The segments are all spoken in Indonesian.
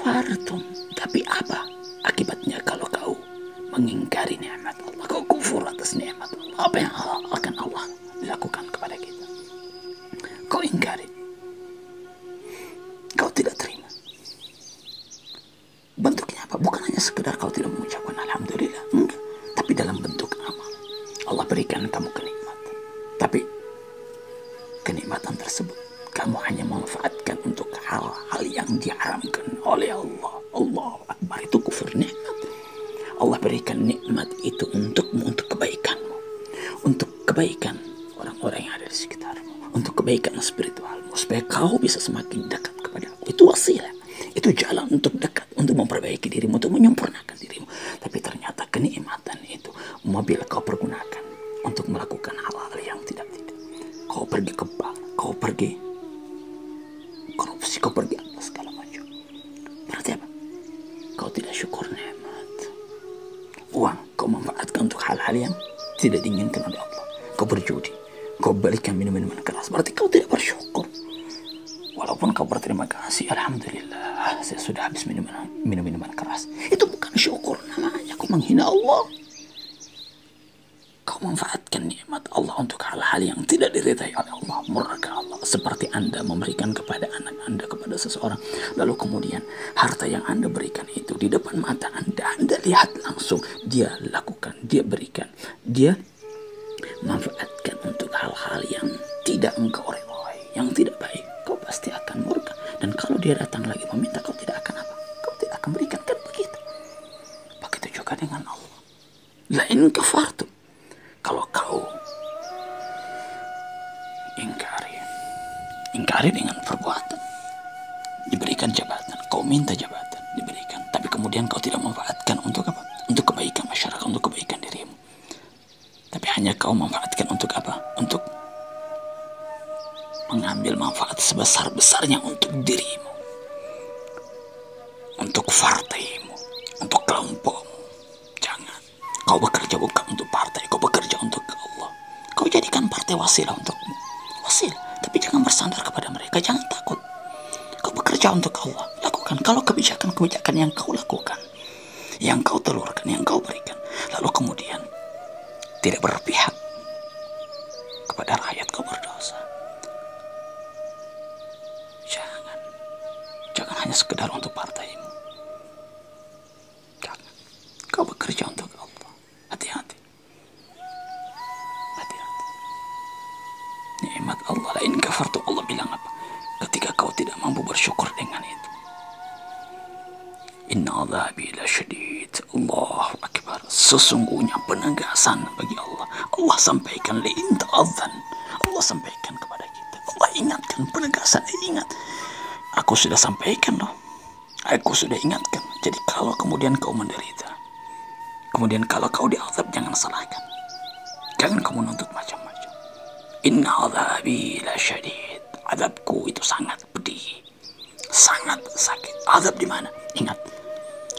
kafartum, tapi apa akibatnya kalau kau mengingkari nikmat Allah, kau kufur atas nikmat Allah? Apa yang akan Allah lakukan kepada kita? Kau ingkari, kau tidak terima. Bentuknya apa? Bukan hanya sekedar kau tidak mengucapkan alhamdulillah, enggak, tapi dalam bentuk amal. Allah berikan kamu kenikmatan, tapi kenikmatan tersebut kamu hanya memanfaatkan untuk hal-hal yang diharamkan oleh Allah. Allah Akbar, itu kufur nikmat. Allah berikan nikmat itu untukmu, untuk kebaikanmu, untuk kebaikan orang-orang yang ada di sekitarmu, untuk kebaikan spiritualmu, supaya kau bisa semakin dekat kepada aku. Itu wasilah, itu jalan untuk dekat, untuk memperbaiki dirimu, untuk menyempurnakan dirimu. Tapi ternyata kenikmatan itu mobil kau pergunakan untuk melakukan hal-hal yang tidak-tidak. Kau pergi ke bank, kau pergi korupsi, kau pergi apa segala macam. Berarti apa? Kau tidak syukur nikmat. Uang kau manfaatkan untuk hal-hal yang tidak diinginkan oleh Allah. Kau berjudi, kau berikan minuman keras, berarti kau tidak bersyukur. Walaupun kau berterima kasih, alhamdulillah saya sudah habis minuman keras, itu bukan syukur namanya. Kau menghina Allah. Kau manfaatkan nikmat Allah untuk hal-hal yang tidak diridai oleh Allah, murka Allah. Seperti Anda memberikan kepada anak Anda, kepada seseorang, lalu kemudian harta yang Anda berikan itu di depan mata Anda lihat langsung, dia lakukan, dia berikan, dia manfaatkan untuk hal-hal yang tidak engkau ridhai, yang tidak baik. Kau pasti akan murka. Dan kalau dia datang lagi meminta, kau tidak akan apa? Kau tidak akan berikan, kan begitu. Begitu juga dengan Allah. Lain kafartum, kalau kau ingkari dengan perbuatan, diberikan jabatan, kau minta jabatan, diberikan, tapi kemudian kau tidak manfaatkan untuk apa? Untuk kebaikan masyarakat, untuk kebaikan dirimu, tapi hanya kau manfaatkan untuk apa? Untuk mengambil manfaat sebesar-besarnya untuk dirimu, untuk partaimu, untuk kelompokmu. Jangan. Kau bekerja bukan untuk partai, kau bekerja untuk Allah. Kau jadikan partai wasilah untukmu, wasilah, tapi jangan bersandar kepada mereka. Jangan takut. Kau bekerja untuk Allah, lakukan. Kalau kebijakan-kebijakan yang kau lakukan, yang kau telurkan, yang kau berikan, lalu kemudian tidak berpihak kepada rakyat, kau berdosa. Jangan hanya sekedar untuk partaimu. Jangan. Kau bekerja untuk Allah. Hati-hati. Hati-hati. Nikmat Allah, lain kafartum, Allah bilang apa? Ketika kau tidak mampu bersyukur dengan itu. Inna adzabi lasyadid. Allahu Akbar. Sesungguhnya penegasan bagi Allah. Allah sampaikan lain ta'adzan. Allah sampaikan kepada kita. Allah ingatkan penegasan. Ingat. Aku sudah sampaikan loh. Aku sudah ingatkan. Jadi kalau kemudian kau menderita, kemudian kalau kau diazab, jangan salahkan. Jangan kamu menuntut macam-macam. Inna adzabi lasyadid. Azabku itu sangat pedih, sangat sakit. Azab di mana? Ingat,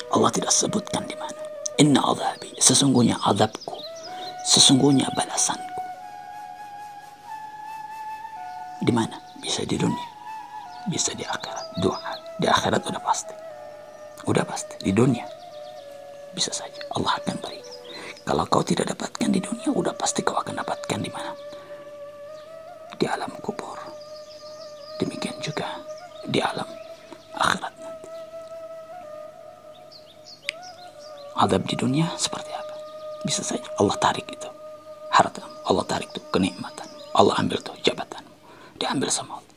Allah tidak sebutkan di mana. Inna adzabi, sesungguhnya azabku, sesungguhnya balasanku. Di mana? Bisa di dunia, bisa di akhirat. Doa di akhirat udah pasti, di dunia bisa saja Allah akan berikan. Kalau kau tidak dapatkan di dunia, udah pasti kau akan dapatkan di mana? Di alam kubur. Demikian juga di alam akhirat nanti. Azab di dunia seperti apa? Bisa saja Allah tarik itu harta, Allah tarik itu kenikmatan, Allah ambil tuh jabatan, diambil sama Allah.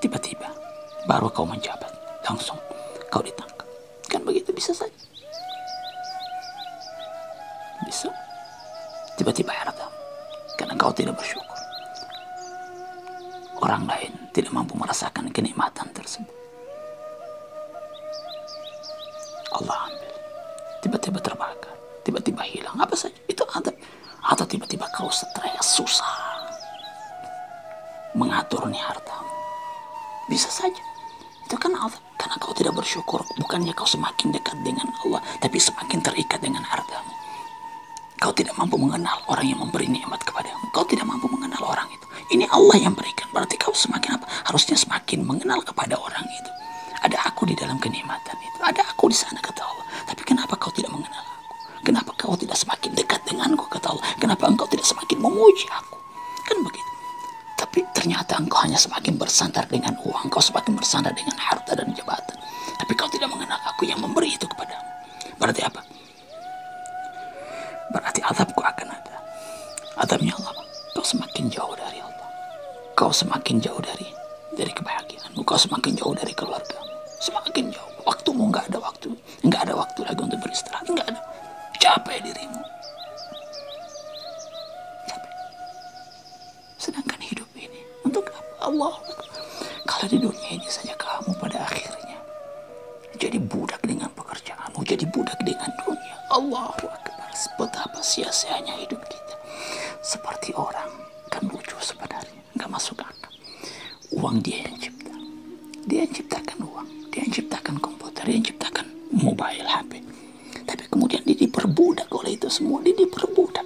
Tiba-tiba baru kau menjabat, langsung kau ditangkap. Kan begitu, bisa saja. Bisa. Tiba-tiba harta, karena kau tidak bersyukur. Orang lain tidak mampu merasakan kenikmatan tersebut. Allah ambil. Tiba-tiba terbakar, tiba-tiba hilang, apa saja. Itu azab. Atau tiba-tiba kau stres, susah mengatur nih hartamu. Bisa saja. Itu kan azab. Karena kau tidak bersyukur. Bukannya kau semakin dekat dengan Allah, tapi semakin terikat dengan hartamu. Kau tidak mampu mengenal orang yang memberi nikmat kepadamu. Kau tidak mampu mengenal orang itu. Ini Allah yang berikan. Berarti kau Kau semakin apa? Harusnya semakin mengenal kepada orang itu. Ada aku di dalam kenikmatan itu. Ada aku di sana, kata Allah. Tapi kenapa kau tidak mengenal aku? Kenapa kau tidak semakin dekat denganku, kata Allah? Kenapa engkau tidak semakin memuji aku? Kan begitu. Tapi ternyata engkau hanya semakin bersandar dengan uang. Kau semakin bersandar dengan harta dan jabatan. Tapi kau tidak mengenal aku yang memberi itu kepadamu. Berarti apa? Berarti azabku akan ada. Azabnya Allah. Kau semakin jauh dari Allah. Kau semakin jauh dari kebahagiaanmu. Kau semakin jauh dari keluargamu. Semakin jauh. Waktumu nggak ada waktu. Nggak ada waktu lagi untuk beristirahat. Nggak ada. Capek dirimu. Capek. Sedangkan hidup ini untuk apa? Allah. Kalau di dunia ini saja kamu pada akhirnya jadi budak dengan pekerjaanmu, jadi budak dengan dunia. Allahu Akbar. Betapa sia-sianya hidup kita. Seperti orang, kan lucu sebenarnya, nggak masuk akal. Uang dia yang cipta. Dia yang ciptakan uang. Dia yang ciptakan komputer. Dia yang ciptakan mobile HP. Tapi kemudian dia diperbudak oleh itu semua. Dia diperbudak.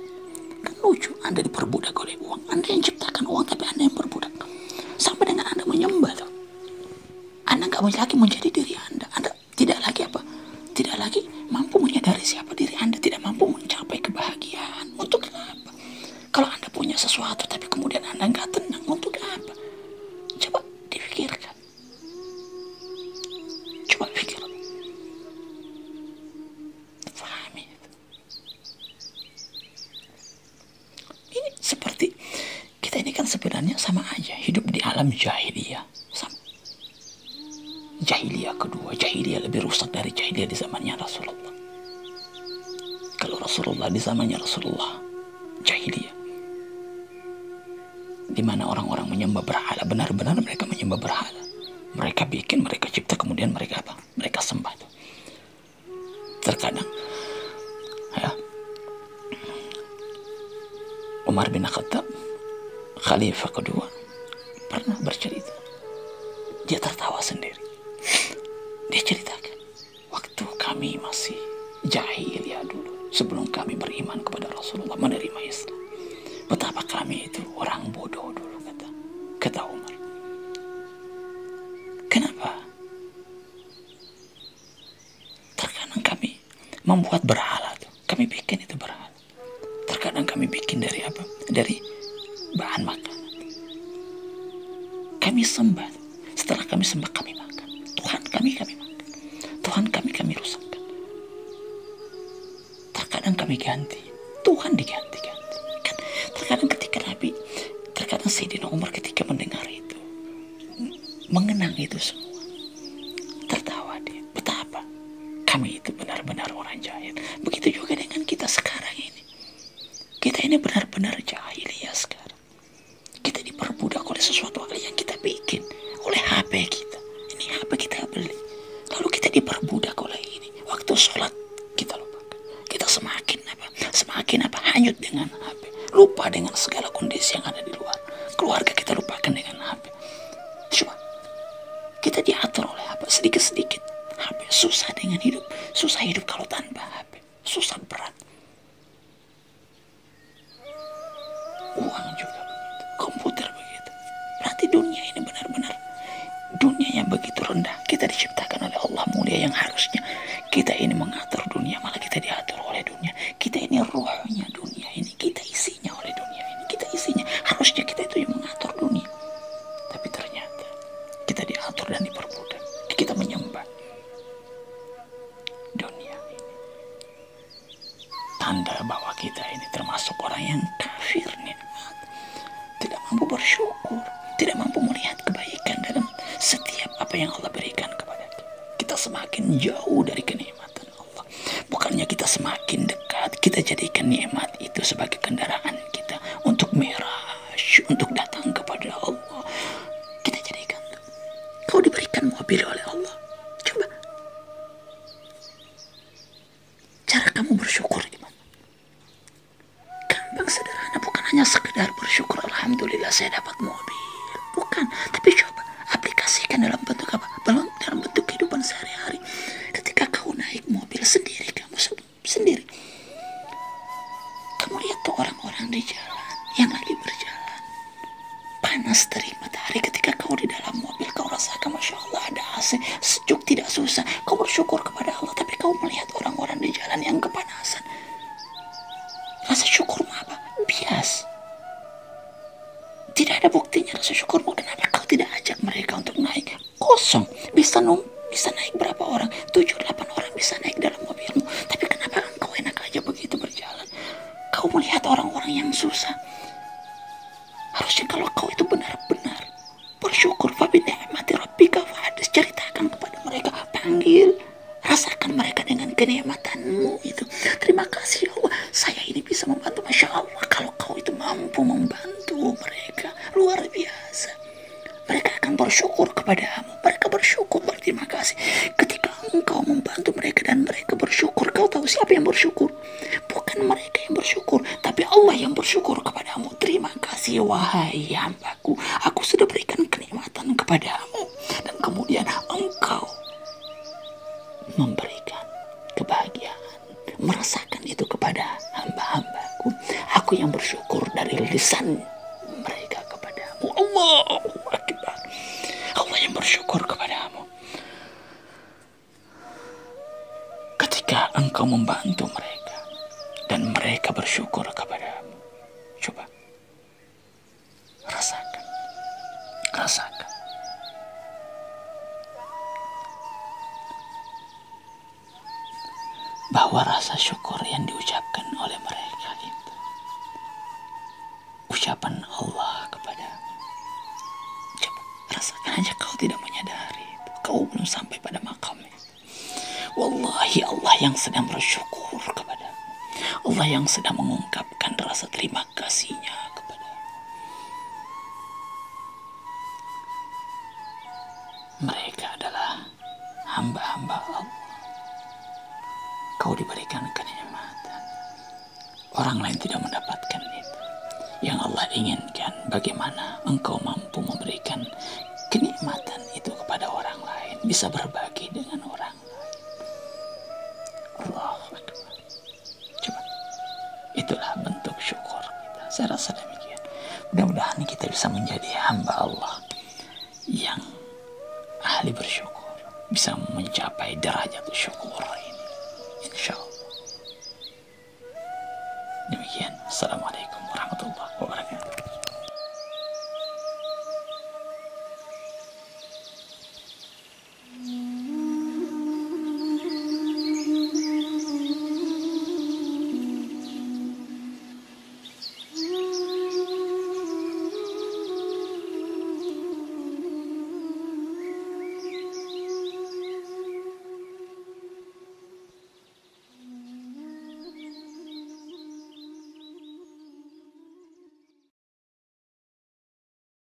Kan lucu, Anda diperbudak oleh uang. Anda yang ciptakan uang, tapi Anda yang perbudak. Sampai dengan Anda menyembah tuh. Anda nggak lagi menjadi diri Anda. Anda tidak lagi apa? Tidak lagi mampu menyadari siapa diri Anda. Tidak mampu mencapai kebahagiaan. Untuk apa? Kalau Anda punya sesuatu, tapi kemudian Anda nggak tenang. Untuk apa? Coba dipikirkan. Coba pikir. Fahami. Ini seperti kita ini kan sebenarnya sama aja. Hidup di alam jahiliyah. Sama. Jahiliyah kedua. Jahiliyah lebih rusak dari jahiliyah di zamannya Rasulullah. Kalau Rasulullah di zamannya Rasulullah jahiliyah, di mana orang-orang menyembah berhala, benar-benar mereka menyembah berhala. Mereka bikin, mereka cipta, kemudian mereka apa? Mereka sembah. Terkadang ya, Umar bin Khattab, khalifah kedua, pernah bercerita. Dia tertawa sendiri. Dia ceritakan, waktu kami masih jahiliyah dulu, sebelum kami beriman kepada Rasulullah, menerima Islam, betapa kami itu orang bodoh dulu, kata Umar. Kenapa? Terkadang kami membuat berhala tuh. Kami bikin itu berhala. Terkadang kami bikin dari apa? Dari bahan makanan. Kami sembah. Setelah kami sembah, kami makan. Tuhan kami makan. Tuhan kami rusakkan. Terkadang kami ganti. Tuhan diganti-ganti. Kan terkadang ketika Nabi, terkadang Sayyidina Umar ketika mendengar itu, mengenang itu semua, tertawa dia. Betapa kami itu benar-benar orang jahil. Begitu juga dengan kita sekarang ini. Kita ini benar-benar jahiliyah sekarang. Kita diperbudak oleh sesuatu hal yang kita bikin, oleh HP kita. Ini HP kita beli. Lalu kita diperbudak oleh ini. Waktu sholat kita lupakan. Kita semakin apa? Hanyut dengan HP. Lupa dengan segala kondisi yang ada di luar. Keluarga kita lupakan dengan HP. Coba. Kita diatur oleh apa? Sedikit-sedikit HP. Susah dengan hidup. Susah hidup kalau tanpa HP. Susah, berat. Uang juga begitu. Komputer begitu. Berarti dunia ini benar-benar dunia yang begitu rendah. Kita diciptakan oleh Allah mulia, yang harusnya kita ini mengatur dunia, malah kita diatur oleh dunia. Kita ini ruhnya dunia ini. Kita isinya oleh dunia ini. Kita isinya. Harusnya kita itu yang mengatur dunia. Tapi ternyata kita diatur dan diperbudak. Kita menyembah dunia ini. Tanda bahwa kita ini termasuk orang yang kafir nikmat. Tidak mampu bersyukur. Tidak mampu melihat kebaikan dalam setiap apa yang Allah berikan kepada kita. Kita semakin jauh dari kenikmatan Allah. Bukannya kita semakin dekat. Kita jadikan nikmat itu sebagai kendaraan kita untuk miraj, untuk datang kepada Allah. Kita jadikan. Kau diberikan mobil oleh Allah. Coba. Cara kamu bersyukur gimana? Gampang, sederhana. Bukan hanya sekedar bersyukur, alhamdulillah saya dapat mobil. Bukan. Tapi coba aplikasikan dalam bentuk apa? Dalam bentuk kehidupan sehari-hari. Ketika kau naik mobil sendiri, kamu sendiri. Kamu lihat tuh orang-orang di jalan yang lagi berjalan. Panas terik matahari ketika kau di dalam mobil, kau rasakan Masya Allah ada AC, sejuk tidak susah, kau bersyukur kepada Allah. Tapi kau melihat orang-orang di jalan yang kepanasan, rasa syukurmu apa? Bias. Tidak ada buktinya rasa syukurmu. Kenapa kau tidak ajak mereka untuk naik? Kosong. Bisa naik berapa orang? 7-8 orang bisa naik dalam mobilmu. Tapi kenapa engkau enak aja begitu berjalan? Kau melihat orang-orang yang susah. Harusnya kalau kau itu benar-benar bersyukur, fabi ni'mati rabbika fahadits, ceritakan kepada mereka, panggil, rasakan mereka dengan kenikmatanmu itu. Terima kasih ya Allah, saya ini bisa membantu. Masya Allah, kalau kau itu mampu membantu mereka, luar biasa. Mereka akan bersyukur kepadamu. Mereka bersyukur, berterima kasih. Ketika engkau membantu mereka dan mereka bersyukur, kau tahu siapa yang bersyukur? Bukan mereka yang bersyukur, tapi Allah yang bersyukur kepadamu. Terima kasih wahai hambaku, aku sudah berikan kenikmatan kepadamu. Dan kemudian engkau memberikan kebahagiaan, merasakan itu kepada hamba-hambaku. Aku yang bersyukur dari lisan mereka kepadamu. Allahu Akbar. Allah yang bersyukur kepadamu. Ketika engkau membantu mereka dan mereka bersyukur kepadamu, coba rasakan. Bahwa rasa syukur yang diucapkan oleh mereka itu ucapan Allah kepadamu. Coba rasakan aja, kau tidak menyadari itu. Kau belum sampai pada makam itu. Wallahi Allah yang sedang bersyukur kepadamu. Allah yang sedang mengungkapkan rasa terima kasihnya kepadamu. Mereka adalah hamba-hamba Allah. Kau diberikan kenikmatan. Orang lain tidak mendapatkan itu. Yang Allah inginkan bagaimana engkau mampu memberikan kenikmatan itu kepada orang lain, bisa berbagi dengan orang lain. Allahu Akbar. Coba, itulah bentuk syukur kita. Saya rasa demikian. Mudah-mudahan kita bisa menjadi hamba Allah yang ahli bersyukur, bisa mencapai derajat syukur ini, insya Allah. Demikian. Assalamualaikum.